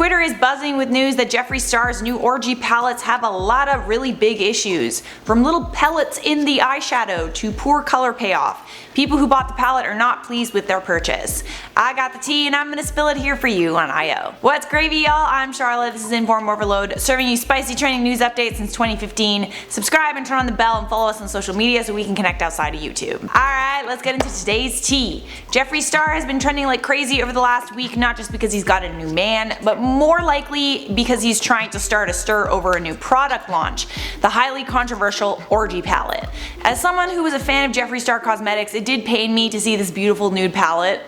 Twitter is buzzing with news that Jeffree Star's new Orgy palettes have a lot of really big issues. From little pellets in the eyeshadow to poor color payoff. People who bought the palette are not pleased with their purchase. I got the tea and I'm gonna spill it here for you on IO. What's gravy, y'all? I'm Charlotte, this is InformOverload, serving you spicy trending news updates since 2015. Subscribe and turn on the bell and follow us on social media so we can connect outside of YouTube. Alright, let's get into today's tea. Jeffree Star has been trending like crazy over the last week, not just because he's got a new man, but more likely because he's trying to start a stir over a new product launch, the highly controversial Orgy palette. As someone who was a fan of Jeffree Star Cosmetics, it did pain me to see this beautiful nude palette.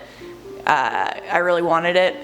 I really wanted it.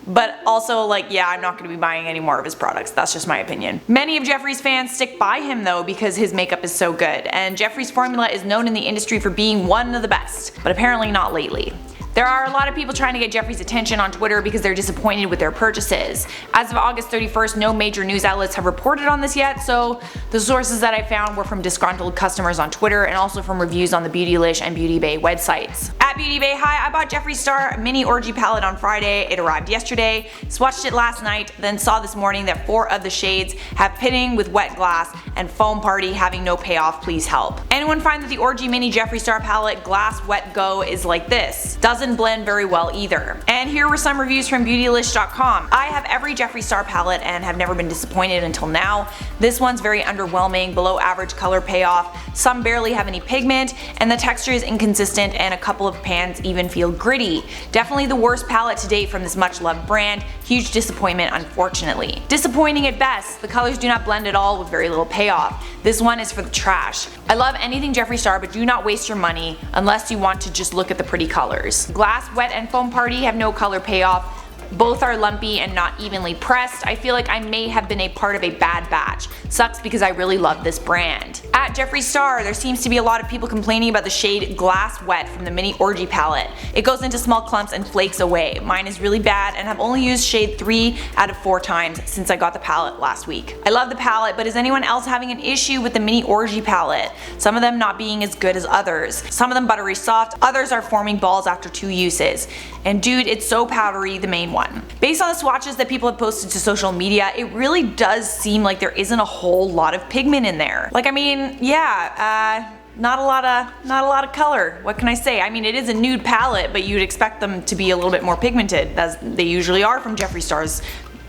But also, like, yeah, I'm not going to be buying any more of his products. That's just my opinion. Many of Jeffree's fans stick by him though because his makeup is so good, and Jeffree's formula is known in the industry for being one of the best, but apparently not lately. There are a lot of people trying to get Jeffree's attention on Twitter because they're disappointed with their purchases. As of August 31st, no major news outlets have reported on this yet, so the sources that I found were from disgruntled customers on Twitter and also from reviews on the Beautylish and Beauty Bay websites. At Beauty Bay, hi, I bought Jeffree Star mini Orgy palette on Friday. It arrived yesterday, swatched it last night, then saw this morning that 4 of the shades have pitting with wet glass and foam party having no payoff, please help. Anyone find that the Orgy mini Jeffree Star palette glass wet go is like this? Doesn't blend very well either. And here were some reviews from Beautylish.com. I have every Jeffree Star palette and have never been disappointed until now. This one's very underwhelming, below average color payoff, some barely have any pigment, and the texture is inconsistent and a couple of pans even feel gritty. Definitely the worst palette to date from this much loved brand. Huge disappointment, unfortunately. Disappointing at best, the colors do not blend at all with very little payoff. This one is for the trash. I love anything Jeffree Star, but do not waste your money unless you want to just look at the pretty colors. Glass, wet, and foam party have no color payoff. Both are lumpy and not evenly pressed. I feel like I may have been a part of a bad batch. Sucks because I really love this brand. At Jeffree Star, there seems to be a lot of people complaining about the shade Glass Wet from the mini Orgy palette. It goes into small clumps and flakes away. Mine is really bad and I've only used shade 3 out of 4 times since I got the palette last week. I love the palette, but is anyone else having an issue with the mini Orgy palette? Some of them not being as good as others. Some of them buttery soft, others are forming balls after 2 uses. And dude, it's so powdery, the main one. Based on the swatches that people have posted to social media, it really does seem like there isn't a whole lot of pigment in there. Like, I mean, yeah, not a lot of color. What can I say? I mean, it is a nude palette, but you'd expect them to be a little bit more pigmented, as they usually are from Jeffree Star's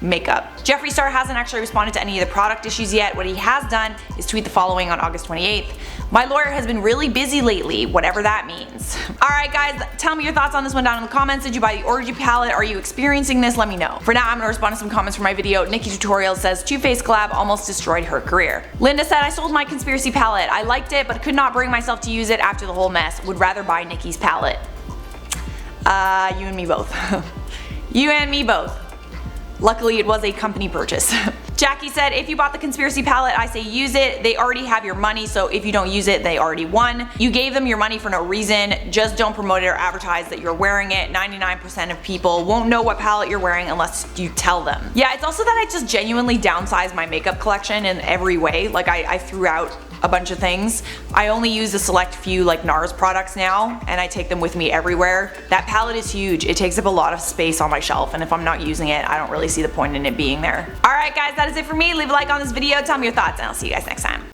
makeup. Jeffree Star hasn't actually responded to any of the product issues yet. What he has done is tweet the following on August 28th. My lawyer has been really busy lately, whatever that means. Alright guys, tell me your thoughts on this one down in the comments. Did you buy the Orgy palette? Are you experiencing this? Let me know. For now, I'm gonna respond to some comments from my video. Nikki Tutorial says, Too Faced collab almost destroyed her career. Linda said, I sold my conspiracy palette. I liked it, but could not bring myself to use it after the whole mess. Would rather buy Nikki's palette. You and me both. You and me both. Luckily it was a company purchase. Jackie said, if you bought the conspiracy palette, I say use it. They already have your money, so if you don't use it, they already won. You gave them your money for no reason. Just don't promote it or advertise that you're wearing it. 99% of people won't know what palette you're wearing unless you tell them. Yeah, it's also that I just genuinely downsized my makeup collection in every way. Like I threw out a bunch of things. I only use a select few like NARS products now, and I take them with me everywhere. That palette is huge. It takes up a lot of space on my shelf, and if I'm not using it, I don't really see the point in it being there. Alright guys, that is it for me. Leave a like on this video, tell me your thoughts, and I'll see you guys next time.